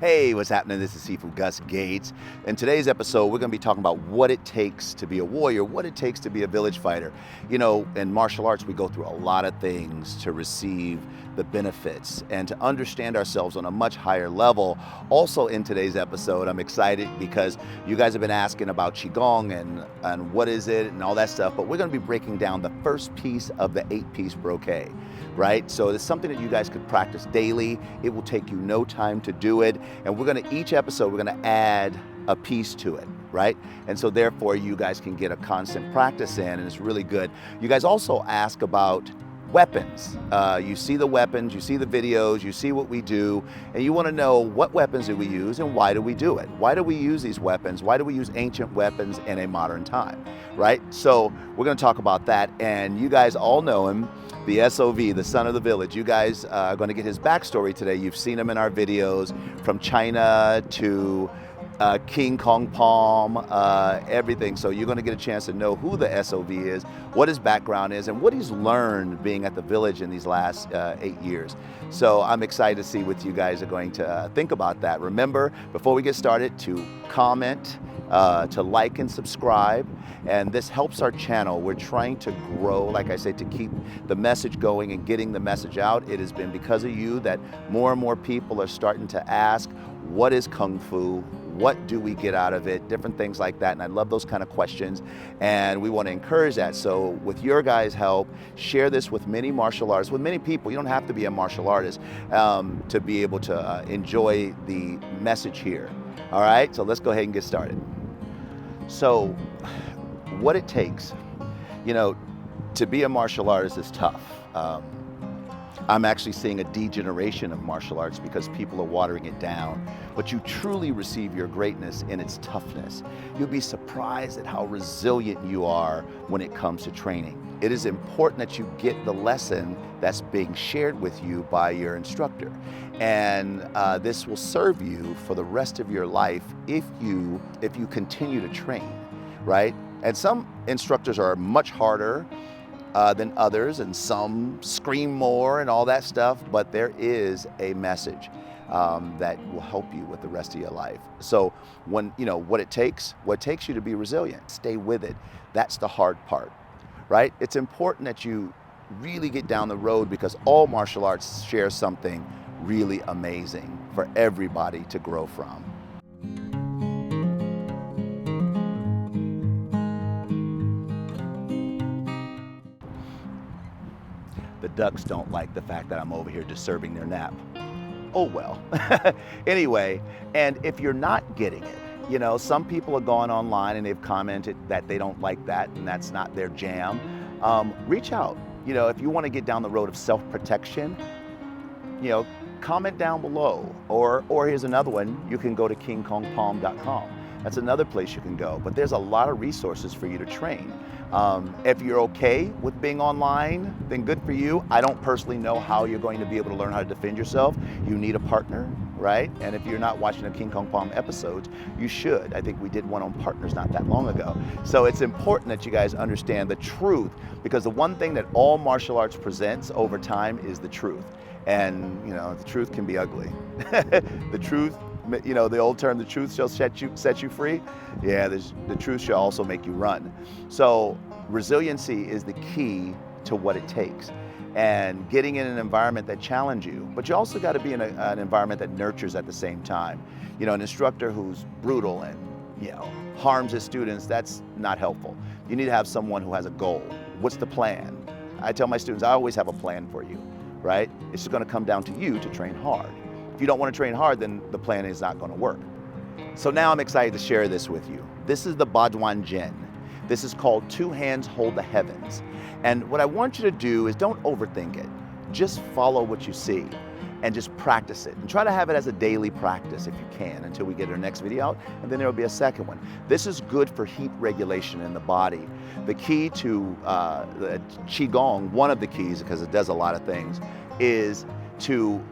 Hey, what's happening? This is Sifu Gus Gates. In today's episode, we're going to be talking about what it takes to be a warrior, what it takes to be a village fighter. You know, in martial arts, we go through a lot of things to receive the benefits and to understand ourselves on a much higher level. Also in today's episode, I'm excited because you guys have been asking about Qigong and what is it and all that stuff, but we're going to be breaking down the first piece of the 8-piece brocade, right? So it's something that you guys could practice daily. It will take you no time to do it. And each episode, we're gonna add a piece to it, right? And so therefore you guys can get a constant practice in, and it's really good. You guys also ask about weapons. You see the weapons, you see the videos, you see what we do, and you wanna know what weapons do we use and why do we do it? Why do we use these weapons? Why do we use ancient weapons in a modern time, right? So we're gonna talk about that, and you guys all know him, the SOV, the son of the village. You guys are going to get his backstory today. You've seen him in our videos, from China to King Kong Palm, everything. So you're going to get a chance to know who the SOV is, what his background is, and what he's learned being at the village in these last 8 years. So I'm excited to see what you guys are going to think about that. Remember, before we get started, to comment, to like and subscribe, and this helps our channel. We're trying to grow, like I said, to keep the message going and getting the message out. It has been because of you that more and more people are starting to ask, what is Kung Fu? What do we get out of it? Different things like that, and I love those kind of questions, and we want to encourage that. So with your guys' help, share this with many martial artists, with many people. You don't have to be a martial artist to be able to enjoy the message here. All right, so let's go ahead and get started. So what it takes, you know, to be a martial artist is tough. I'm actually seeing a degeneration of martial arts because people are watering it down. But you truly receive your greatness in its toughness. You'll be surprised at how resilient you are when it comes to training. It is important that you get the lesson that's being shared with you by your instructor. And this will serve you for the rest of your life if you continue to train, right? And some instructors are much harder than others, and some scream more and all that stuff, but there is a message that will help you with the rest of your life. So when, you know, what takes you to be resilient, stay with it. That's the hard part, right? It's important that you really get down the road because all martial arts share something really amazing for everybody to grow from. The ducks don't like the fact that I'm over here disturbing their nap. Oh well. Anyway, and if you're not getting it, you know, some people are going online and they've commented that they don't like that and that's not their jam. Reach out. You know, if you want to get down the road of self-protection, you know, comment down below. Or here's another one, you can go to kingkongpalm.com. That's another place you can go, but there's a lot of resources for you to train. If you're okay with being online, then good for you. I don't personally know how you're going to be able to learn how to defend yourself. You need a partner, right? And if you're not watching the King Kong Palm episodes, you should. I think we did one on partners not that long ago. So it's important that you guys understand the truth, because the one thing that all martial arts presents over time is the truth. And, you know, the truth can be ugly. The truth, you know, the old term, the truth shall set you free. Yeah, the truth shall also make you run. So resiliency is the key to what it takes. And getting in an environment that challenges you, but you also got to be in an environment that nurtures at the same time. You know, an instructor who's brutal and, you know, harms his students, that's not helpful. You need to have someone who has a goal. What's the plan? I tell my students, I always have a plan for you, right? It's just going to come down to you to train hard. If you don't want to train hard, then the plan is not going to work. So now I'm excited to share this with you. This is the Bajuan Jin. This is called Two Hands Hold the Heavens. And what I want you to do is don't overthink it. Just follow what you see and just practice it. And try to have it as a daily practice if you can until we get our next video out, and then there will be a second one. This is good for heat regulation in the body. The key to the Qigong, one of the keys, because it does a lot of things, is to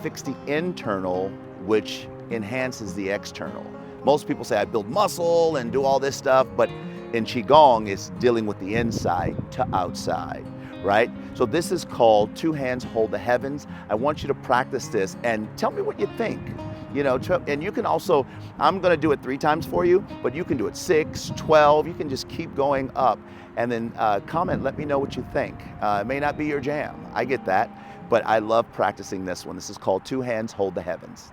fix the internal, which enhances the external. Most people say I build muscle and do all this stuff, but in Qigong, it's dealing with the inside to outside, right? So this is called Two Hands Hold the Heavens. I want you to practice this and tell me what you think. You know, and you can also, I'm gonna do it 3 times for you, but you can do it 6, 12, you can just keep going up. And then comment, let me know what you think. It may not be your jam, I get that, but I love practicing this one. This is called 2 hands hold the heavens.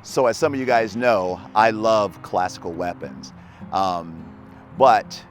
So as some of you guys know, I love classical weapons. But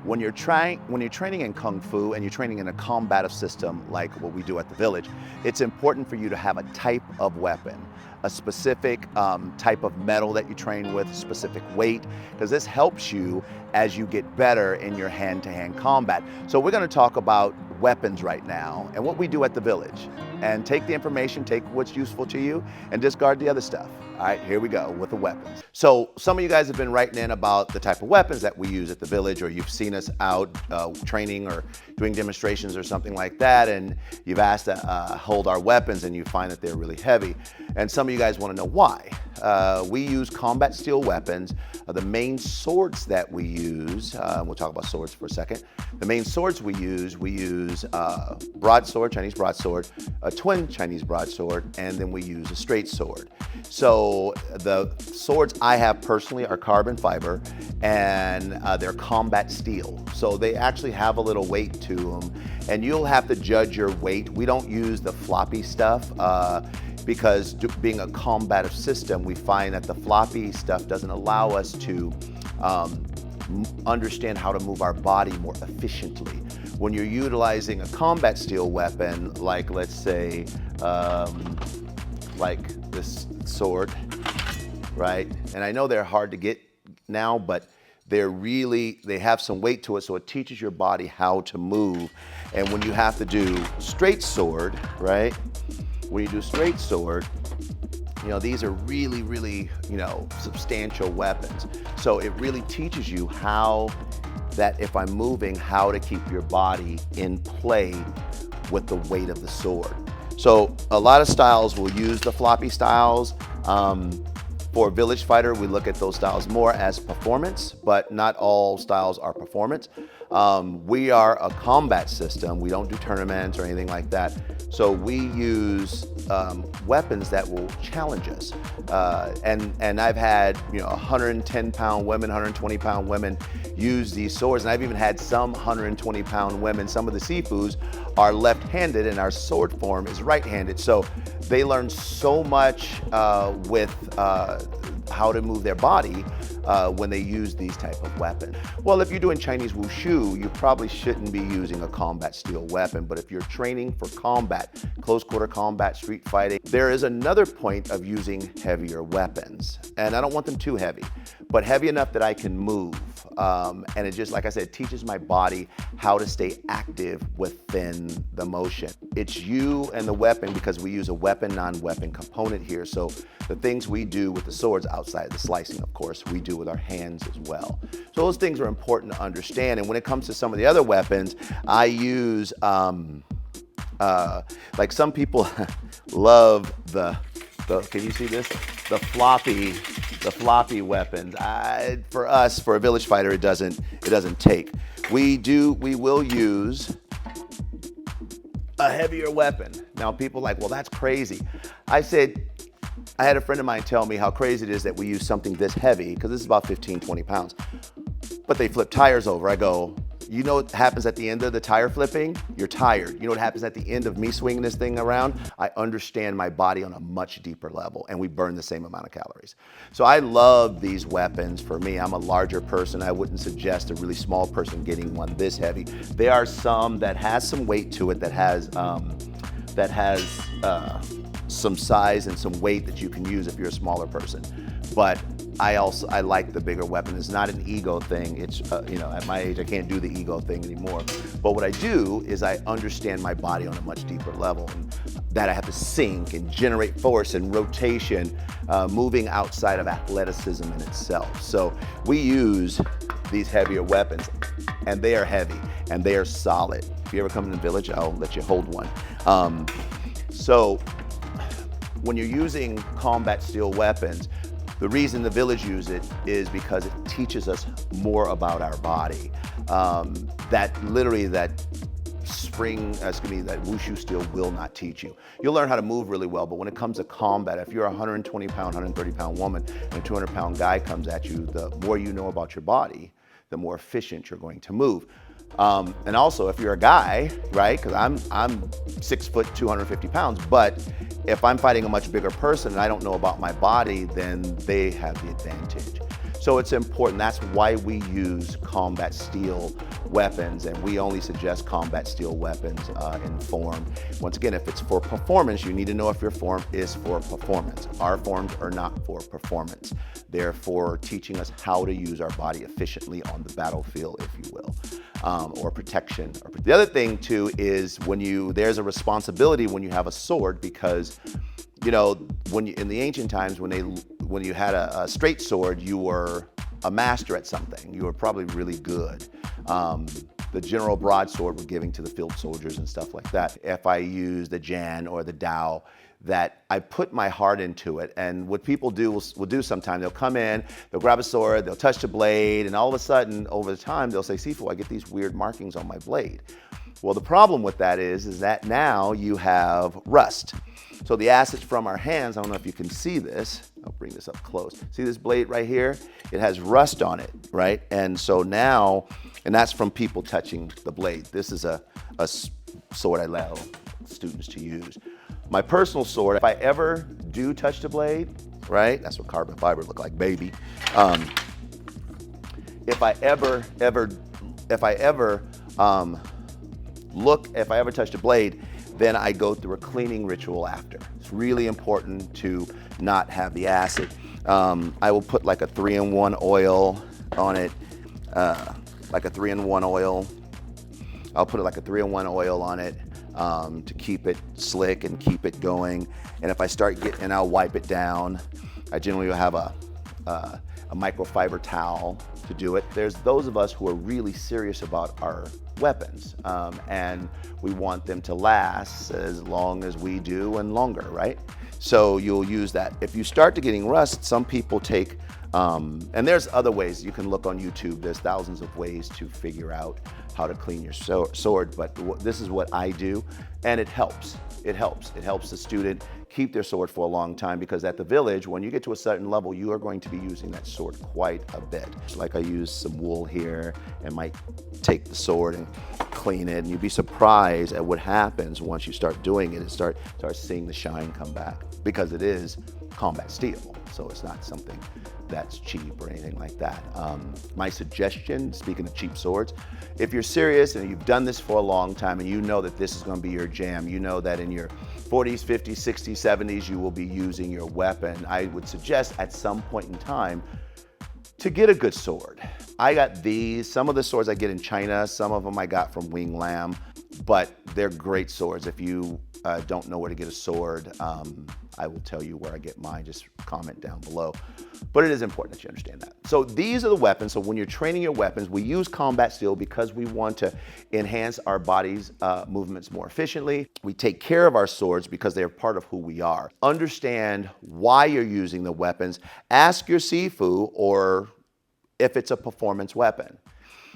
when you're training in Kung Fu and you're training in a combative system like what we do at the Village, it's important for you to have a type of weapon, a specific type of metal that you train with, a specific weight, because this helps you as you get better in your hand-to-hand combat. So we're going to talk about weapons right now and what we do at the Village, and take the information, take what's useful to you, and discard the other stuff. All right, here we go with the weapons. So some of you guys have been writing in about the type of weapons that we use at the Village, or you've seen us out training or doing demonstrations or something like that, and you've asked to hold our weapons and you find that they're really heavy. And some of you guys want to know why. We use combat steel weapons. The main swords that we use, we'll talk about swords for a second. The main swords we use broadsword, Chinese broadsword, a twin Chinese broadsword, and then we use a straight sword. So the swords I have personally are carbon fiber, and they're combat steel. So they actually have a little weight to them, and you'll have to judge your weight. We don't use the floppy stuff because being a combative system, we find that the floppy stuff doesn't allow us to understand how to move our body more efficiently. When you're utilizing a combat steel weapon, like let's say, like this sword, right? And I know they're hard to get now, but they have some weight to it, so it teaches your body how to move. And when you have to do straight sword, right? When you do straight sword, you know, these are really, really, you know, substantial weapons. So it really teaches you how that if I'm moving, how to keep your body in play with the weight of the sword. So a lot of styles will use the floppy styles. For Village Fighter, we look at those styles more as performance, but not all styles are performance. We are a combat system. We don't do tournaments or anything like that. So we use weapons that will challenge us. And I've had, you know, 110-pound women, 120-pound women use these swords. And I've even had some 120-pound women, some of the Sifus are left-handed and our sword form is right-handed. So they learn so much with how to move their body when they use these type of weapons. Well, if you're doing Chinese Wushu, you probably shouldn't be using a combat steel weapon, but if you're training for combat, close quarter combat, street fighting, there is another point of using heavier weapons. And I don't want them too heavy, but heavy enough that I can move. And it just, like I said, teaches my body how to stay active within the motion. It's you and the weapon, because we use a weapon, non-weapon component here. So the things we do with the swords outside the slicing, of course, we do with our hands as well. So those things are important to understand. And when it comes to some of the other weapons, I use, like some people love can you see this? The floppy weapons. For us, for a Village Fighter, it doesn't take. We will use a heavier weapon. Now people are like, well, that's crazy. I had a friend of mine tell me how crazy it is that we use something this heavy, because this is about 15, 20 pounds, but they flip tires over. I go, You know what happens at the end of the tire flipping? You're tired. You know what happens at the end of me swinging this thing around? I understand my body on a much deeper level, and we burn the same amount of calories. So I love these weapons. For me, I'm a larger person. I wouldn't suggest a really small person getting one this heavy. There are some that has some weight to it, that has some size and some weight that you can use if you're a smaller person. But I like the bigger weapon. It's not an ego thing. It's, at my age, I can't do the ego thing anymore. But what I do is I understand my body on a much deeper level, and that I have to sink and generate force and rotation, moving outside of athleticism in itself. So we use these heavier weapons, and they are heavy and they are solid. If you ever come to the village, I'll let you hold one. So when you're using combat steel weapons, the reason the village use it is because it teaches us more about our body. That wushu steel will not teach you. You'll learn how to move really well, but when it comes to combat, if you're a 120 pound, 130 pound woman and a 200 pound guy comes at you, the more you know about your body, the more efficient you're going to move. And also, if you're a guy, right? Because I'm 6 foot, 250 pounds, but if I'm fighting a much bigger person and I don't know about my body, then they have the advantage. So it's important. That's why we use combat steel weapons, and we only suggest combat steel weapons in form. Once again, if it's for performance, you need to know if your form is for performance. Our forms are not for performance. They're for teaching us how to use our body efficiently on the battlefield, if you will, or protection. The other thing too is there's a responsibility when you have a sword, because in the ancient times, when you had a straight sword, you were a master at something. You were probably really good. The general broadsword we're giving to the field soldiers and stuff like that. If I use the Jan or the Dao, that I put my heart into it. And what people will do sometimes, they'll come in, they'll grab a sword, they'll touch the blade, and all of a sudden, over the time, they'll say, Sifu, I get these weird markings on my blade. Well, the problem with that is that now you have rust. So the acids from our hands, I don't know if you can see this, I'll bring this up close. See this blade right here? It has rust on it, right? And so now, and that's from people touching the blade. This is a sword I allow students to use. My personal sword, if I ever do touch the blade, right? That's what carbon fiber look like, baby. If I ever touch the blade, then I go through a cleaning ritual after. It's really important to not have the acid. I will put like a 3-in-1 oil on it, like a 3-in-1 oil. I'll put like a 3-in-1 oil on it to keep it slick and keep it going. And if I start and I'll wipe it down. I generally will have a microfiber towel to do it. There's those of us who are really serious about our weapons, and we want them to last as long as we do and longer, right? So you'll use that. If you start to getting rust, some people take, and there's other ways. You can look on YouTube. There's thousands of ways to figure out how to clean your sword, but this is what I do, and it helps. It helps. It helps the student keep their sword for a long time, because at the village, when you get to a certain level, you are going to be using that sword quite a bit. Like I use some wool here and might take the sword and clean it, and you'd be surprised at what happens once you start doing it and start seeing the shine come back, because it is combat steel, so it's not something that's cheap or anything like that. My suggestion, speaking of cheap swords, if you're serious and you've done this for a long time and you know that this is going to be your jam, you know that in your 40s, 50s, 60s, 70s you will be using your weapon, I would suggest at some point in time to get a good sword. I got these. Some of the swords I get in China, some of them I got from Wing Lam, but they're great swords. If you don't know where to get a sword, I will tell you where I get mine. Just comment down below. But it is important that you understand that. So these are the weapons. So when you're training your weapons, we use combat steel because we want to enhance our body's movements more efficiently. We take care of our swords because they are part of who we are. Understand why you're using the weapons. Ask your Sifu, or if it's a performance weapon.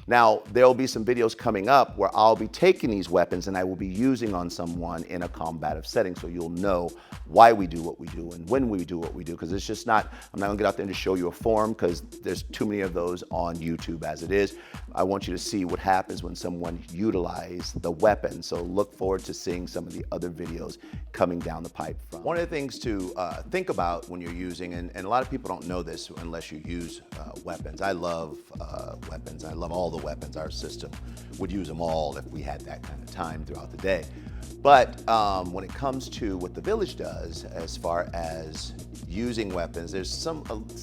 Now, there'll be some videos coming up where I'll be taking these weapons and I will be using on someone in a combative setting, so you'll know why we do what we do and when we do what we do, because it's just not, I'm not gonna get out there and just show you a form, because there's too many of those on YouTube as it is. I want you to see what happens when someone utilizes the weapon, so look forward to seeing some of the other videos coming down the pipe from. One of the things to think about when you're using, and a lot of people don't know this unless you use weapons. I love weapons. I love all the weapons. Our system would use them all if we had that kind of time throughout the day. But when it comes to what the village does as far as using weapons, there's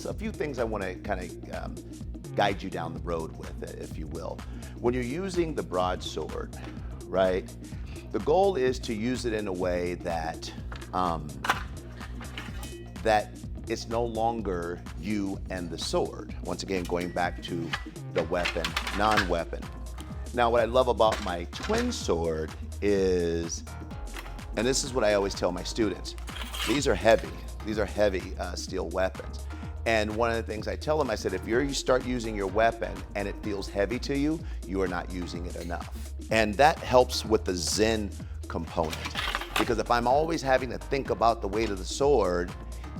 a few things I want to kind of guide you down the road with, if you will. When you're using the broadsword, right, the goal is to use it in a way that that it's no longer you and the sword. Once again, going back to the weapon, non-weapon. Now, what I love about my twin sword is, and this is what I always tell my students, these are heavy. These are heavy steel weapons. And one of the things I tell them, I said, if you start using your weapon and it feels heavy to you, you are not using it enough. And that helps with the Zen component. Because if I'm always having to think about the weight of the sword,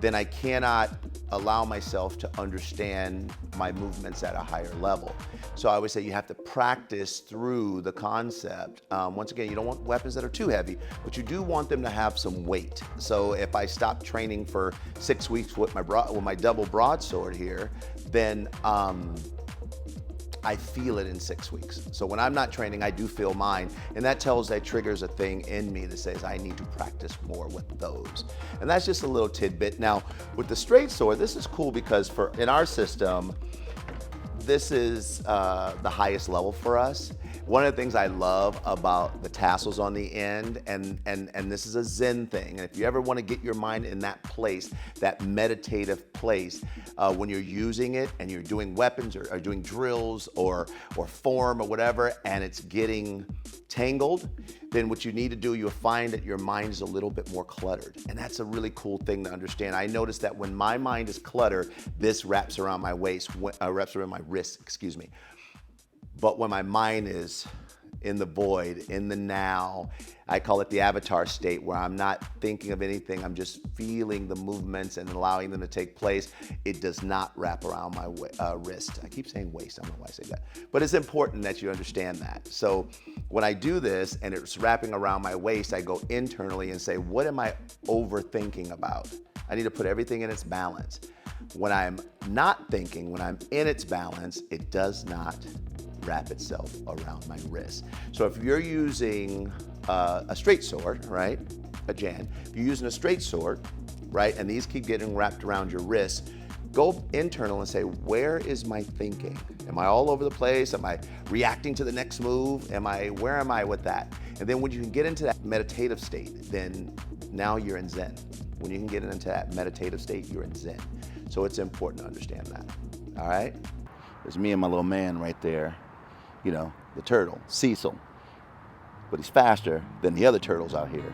then I cannot allow myself to understand my movements at a higher level. So I always say you have to practice through the concept. Once again, you don't want weapons that are too heavy, but you do want them to have some weight. So if I stop training for 6 weeks with my double broadsword here, then I feel it in 6 weeks. So when I'm not training, I do feel mine, and that triggers a thing in me that says I need to practice more with those. And that's just a little tidbit. Now, with the straight sword, this is cool because in our system, this is the highest level for us. One of the things I love about the tassels on the end, and this is a Zen thing, and if you ever want to get your mind in that place, that meditative place, when you're using it and you're doing weapons or doing drills or form or whatever, and it's getting tangled, then what you need to do, you'll find that your mind is a little bit more cluttered. And that's a really cool thing to understand. I noticed that when my mind is cluttered, this wraps around my wrist, excuse me. But when my mind is in the void, in the now, I call it the avatar state, where I'm not thinking of anything, I'm just feeling the movements and allowing them to take place. It does not wrap around my wrist. I keep saying waist, I don't know why I say that. But it's important that you understand that. So when I do this and it's wrapping around my waist, I go internally and say, what am I overthinking about? I need to put everything in its balance. When I'm not thinking, when I'm in its balance, it does not wrap itself around my wrist. So if you're using a straight sword, right, a Jan, if you're using a straight sword, right, and these keep getting wrapped around your wrist, go internal and say, where is my thinking? Am I all over the place? Am I reacting to the next move? Where am I with that? And then when you can get into that meditative state, then now you're in Zen. When you can get into that meditative state, you're in Zen. So it's important to understand that, all right? There's me and my little man right there, you know, the turtle, Cecil. But he's faster than the other turtles out here.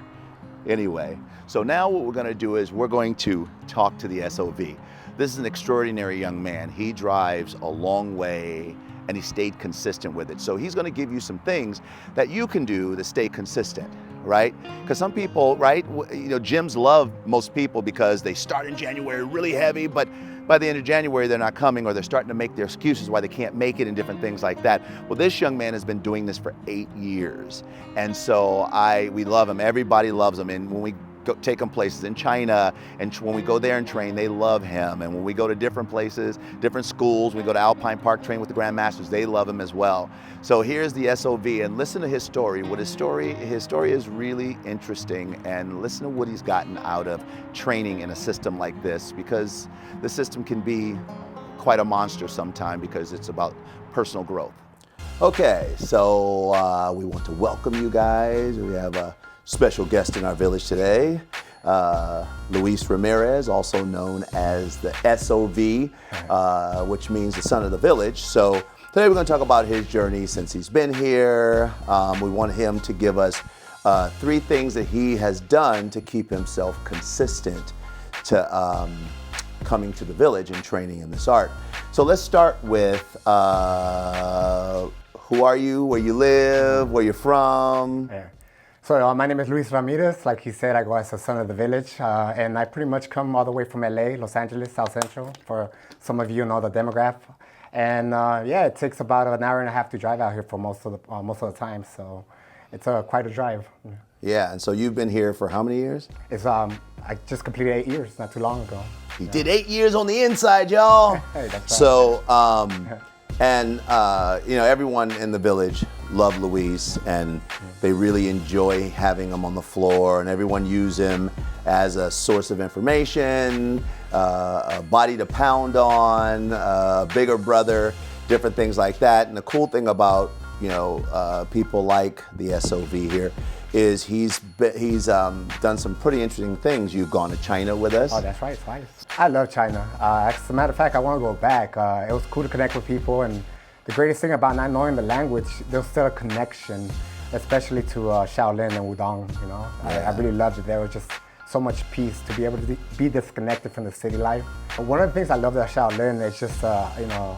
Anyway, so now what we're gonna do is we're going to talk to the SOV. This is an extraordinary young man. He drives a long way and he stayed consistent with it. So he's gonna give you some things that you can do to stay consistent, right? Because some people, right, you know, gyms love most people because they start in January really heavy, but by the end of January, they're not coming, or they're starting to make their excuses why they can't make it and different things like that. Well, this young man has been doing this for 8 years. And so we love him. Everybody loves him. And when we take him places in China, and when we go there and train, they love him. And when we go to different places, different schools, we go to Alpine Park, train with the Grandmasters, they love him as well. So here's the SOV, and listen to his story. His story is really interesting, and listen to what he's gotten out of training in a system like this, because the system can be quite a monster sometime because it's about personal growth. Okay, so we want to welcome you guys. We have a special guest in our village today, Luis Ramirez, also known as the SOV, which means the son of the village. So today we're going to talk about his journey since he's been here. We want him to give us 3 things that he has done to keep himself consistent to coming to the village and training in this art. So let's start with Who are you? Where you live? Where you're from? Yeah. So my name is Luis Ramirez. Like he said, I go as a son of the village, and I pretty much come all the way from LA, Los Angeles, South Central. For some of you know the demographic, and yeah, it takes about an hour and a half to drive out here for most of the time. So it's quite a drive. Yeah, and so you've been here for how many years? It's I just completed 8 years not too long ago. He did 8 years on the inside, y'all. Hey, that's right. So, and you know, everyone in the village love Luis, and they really enjoy having him on the floor, and everyone use him as a source of information, a body to pound on, a bigger brother, different things like that. And the cool thing about, you know, people like the SOV here is he's done some pretty interesting things. You've gone to China with us. Oh, that's right, twice. I love China. As a matter of fact, I want to go back. It was cool to connect with people, and the greatest thing about not knowing the language, there's still a connection, especially to Shaolin and Wudong. You know, Yeah. I really loved it. There was just so much peace to be able to be disconnected from the city life. One of the things I love about Shaolin is just you know,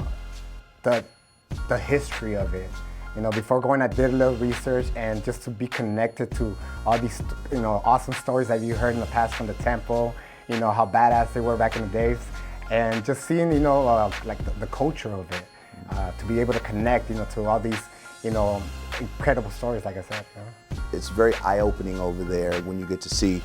the history of it. You know, before going, I did a little research, and just to be connected to all these, you know, awesome stories that you heard in the past from the temple. You know how badass they were back in the days, and just seeing, you know, like the culture of it, to be able to connect, you know, to all these, you know, incredible stories, like I said. You know? It's very eye-opening over there when you get to see,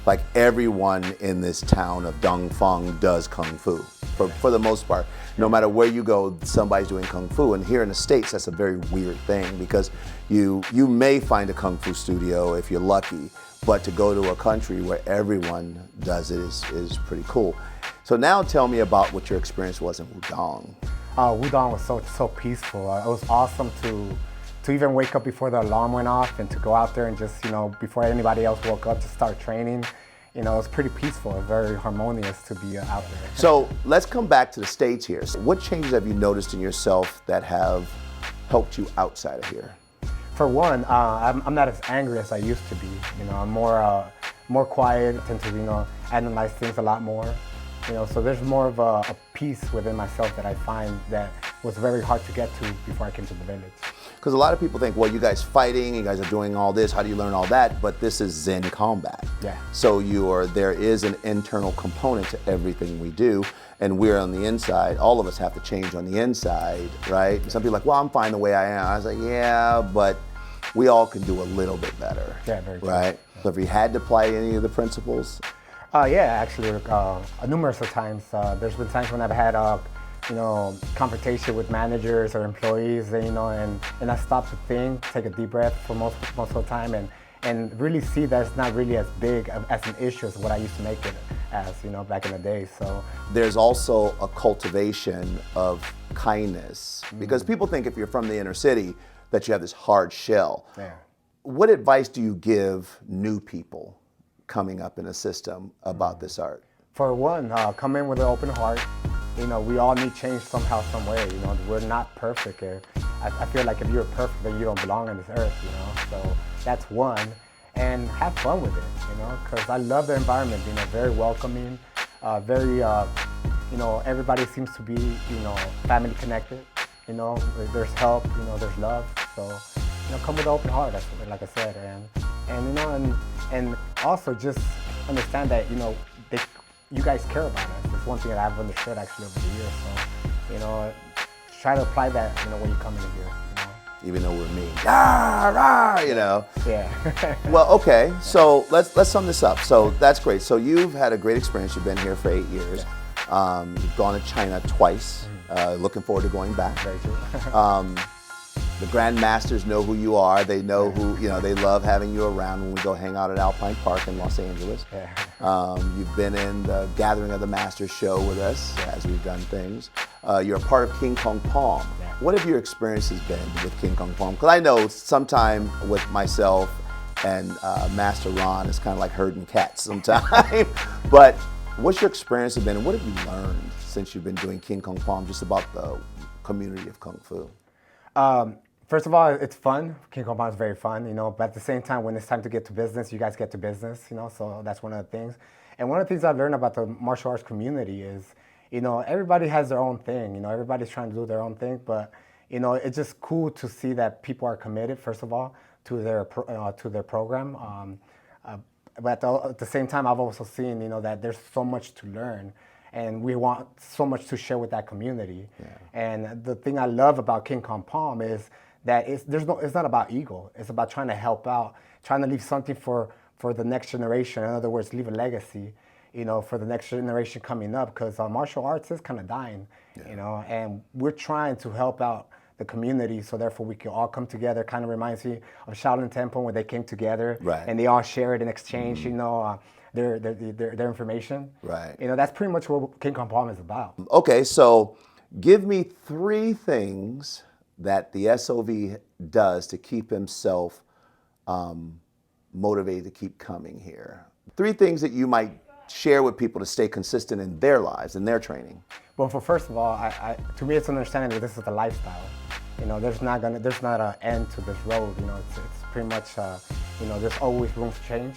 like, everyone in this town of Dongfeng does Kung Fu, for the most part. No matter where you go, somebody's doing Kung Fu. And here in the States, that's a very weird thing, because you may find a Kung Fu studio if you're lucky, but to go to a country where everyone does it is pretty cool. So now tell me about what your experience was in Wudong. Wudong was so peaceful. It was awesome to even wake up before the alarm went off, and to go out there and just, you know, before anybody else woke up, just start training. You know, it was pretty peaceful, very harmonious to be out there. So let's come back to the States here. So what changes have you noticed in yourself that have helped you outside of here? For one, I'm not as angry as I used to be. You know, I'm more quiet, tend to, you know, analyze things a lot more. You know, so there's more of a peace within myself that I find that was very hard to get to before I came to the village. Because a lot of people think, well, you guys fighting, you guys are doing all this, how do you learn all that? But this is Zen combat. Yeah. So there is an internal component to everything we do, and we're on the inside. All of us have to change on the inside, right? Some people are like, well, I'm fine the way I am. I was like, yeah, but we all can do a little bit better. Yeah, very true. Right? So have you had to apply any of the principles? Yeah, actually, numerous of times. There's been times when I've had, you know, confrontation with managers or employees, you know, and I stop to think, take a deep breath for most of the time, and really see that it's not really as big as an issue as what I used to make it as, you know, back in the day. So there's also a cultivation of kindness, because people think if you're from the inner city that you have this hard shell. Yeah. What advice do you give new people coming up in a system about this art? For one, come in with an open heart. You know, we all need change somehow, some way. You know, we're not perfect. I feel like if you're perfect, then you don't belong on this earth, you know. So that's one. And have fun with it, you know, because I love the environment, you know, very welcoming, very, you know, everybody seems to be, you know, family connected. You know, there's help, you know, there's love. So, you know, come with an open heart, like I said. And you know, and also just understand that, you know, you guys care about us. It's one thing that I've understood actually over the years. So, you know, try to apply that, you know, when you come in here, you know. Even though we're mean, rah, rah, you know. Yeah. Well, okay, so let's sum this up. So that's great. So you've had a great experience. You've been here for 8 years. Yeah. You've gone to China twice. Looking forward to going back. Very true. The Grand Masters know who you are. They know who, you know, they love having you around when we go hang out at Alpine Park in Los Angeles. Yeah. You've been in the Gathering of the Masters show with us as we've done things. You're a part of King Kong Palm. Yeah. What have your experiences been with King Kong Palm? Because I know sometime with myself and Master Ron, it's kind of like herding cats sometimes. But what's your experience been, and what have you learned since you've been doing King Kong Palm just about the community of Kung Fu? First of all, it's fun. King Kong Palm is very fun, you know, but at the same time, when it's time to get to business, you guys get to business, you know, so that's one of the things. And one of the things I've learned about the martial arts community is, you know, everybody has their own thing, you know, everybody's trying to do their own thing, but, you know, it's just cool to see that people are committed, first of all, to their program. But at the same time, I've also seen, you know, that there's so much to learn, and we want so much to share with that community. Yeah. And the thing I love about King Kong Palm is that it's not about ego. It's about trying to help out, trying to leave something for the next generation. In other words, leave a legacy, you know, for the next generation coming up, because martial arts is kind of dying, you know, and we're trying to help out the community, so therefore we can all come together. Kind of reminds me of Shaolin Temple when they came together, and they all shared and exchanged, you know, their information. Right. You know, that's pretty much what King Kong Palm is about. Okay, so give me 3 things that the SOV does to keep himself motivated to keep coming here. 3 things that you might share with people to stay consistent in their lives, in their training. Well, first of all, to me, it's an understanding that this is a lifestyle. You know, there's not an end to this road. You know, it's pretty much, you know, there's always room for change.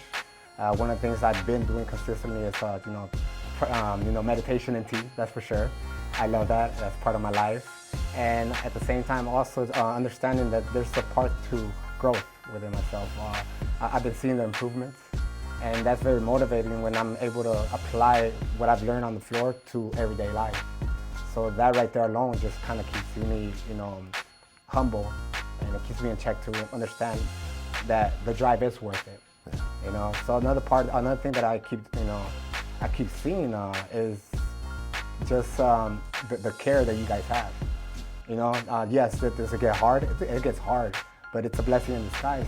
One of the things I've been doing consistently is, you know, meditation and tea. That's for sure. I love that. That's part of my life. And at the same time, also understanding that there's a part to growth within myself. I've been seeing the improvements, and that's very motivating when I'm able to apply what I've learned on the floor to everyday life. So that right there alone just kind of keeps me, you know, humble, and it keeps me in check to understand that the drive is worth it. You know, so another thing that I keep seeing is just the care that you guys have. You know, yes, does it get hard? It gets hard, but it's a blessing in disguise.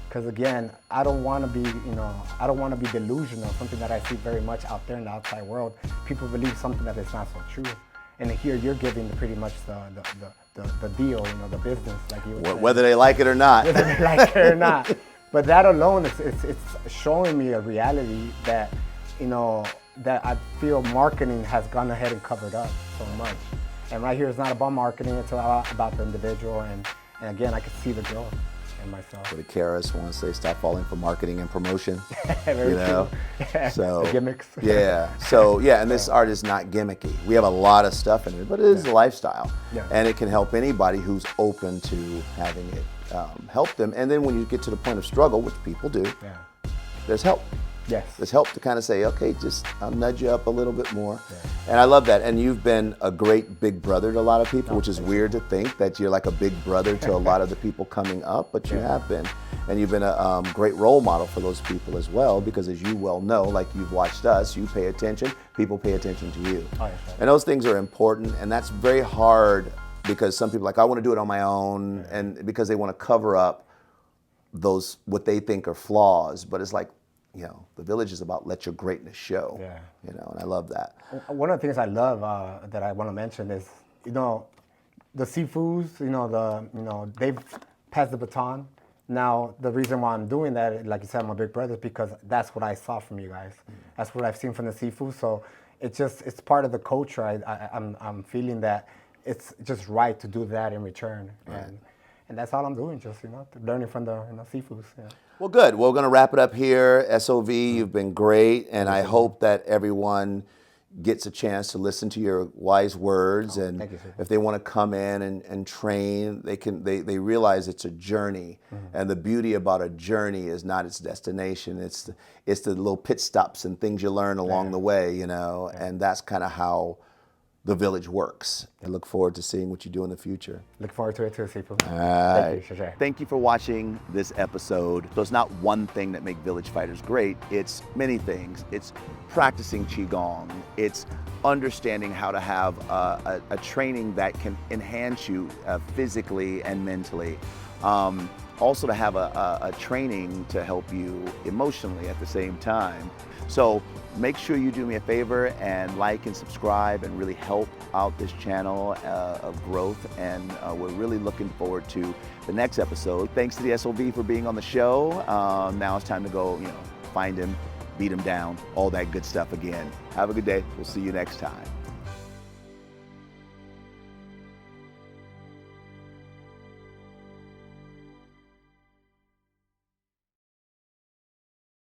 Because again, I don't want to be, you know, I don't want to be delusional. Something that I see very much out there in the outside world. People believe something that is not so true. And here you're giving pretty much the deal, you know, the business, like you would say. Whether they like it or not. Whether they like it or not. But that alone, it's showing me a reality that, you know, that I feel marketing has gone ahead and covered up so much. And right here, it's not about marketing, it's about the individual. And again, I can see the growth in myself. For the Karas, want to say stop falling for marketing and promotion. Very you know? true. Yeah, so, the gimmicks. Yeah. So, yeah, and this art is not gimmicky. We have a lot of stuff in it, but it is a lifestyle. Yeah. And it can help anybody who's open to having it help them. And then when you get to the point of struggle, which people do, there's help. Yes. There's help to kind of say, okay, just I'll nudge you up a little bit more. Yeah. And I love that. And you've been a great big brother to a lot of people, which is weird to think that you're like a big brother to a lot of the people coming up, but you have been. And you've been a great role model for those people as well, because as you well know, like you've watched us, you pay attention, people pay attention to you. Oh, yes, and those things are important, and that's very hard because some people are like, I want to do it on my own, and because they want to cover up those, what they think are flaws, but it's like, you know, the village is about let your greatness show. Yeah. You know, and I love that. One of the things I love that I want to mention is, you know, the Sifus, you know, they've passed the baton. Now, the reason why I'm doing that, like you said, I'm a big brother, is because that's what I saw from you guys. That's what I've seen from the Sifu. So it's part of the culture. I'm feeling that it's just right to do that in return. Right. And that's all I'm doing, just, you know, learning from the Sifus. Yeah. Well, good. Well, we're going to wrap it up here. SOV, you've been great, and I hope that everyone gets a chance to listen to your wise words, and thank you, sir. If they want to come in and train, they realize it's a journey, and the beauty about a journey is not its destination. It's the little pit stops and things you learn along the way, you know, and that's kind of how the village works. I look forward to seeing what you do in the future. Look forward to it too, Sifu. All right. Thank you, sure. Thank you for watching this episode. So it's not one thing that makes village fighters great. It's many things. It's practicing Qigong. It's understanding how to have a training that can enhance you physically and mentally. Also to have a training to help you emotionally at the same time. So make sure you do me a favor and like and subscribe and really help out this channel of growth. And we're really looking forward to the next episode. Thanks to the SOV for being on the show. Now it's time to go, you know, find him, beat him down, all that good stuff again. Have a good day. We'll see you next time.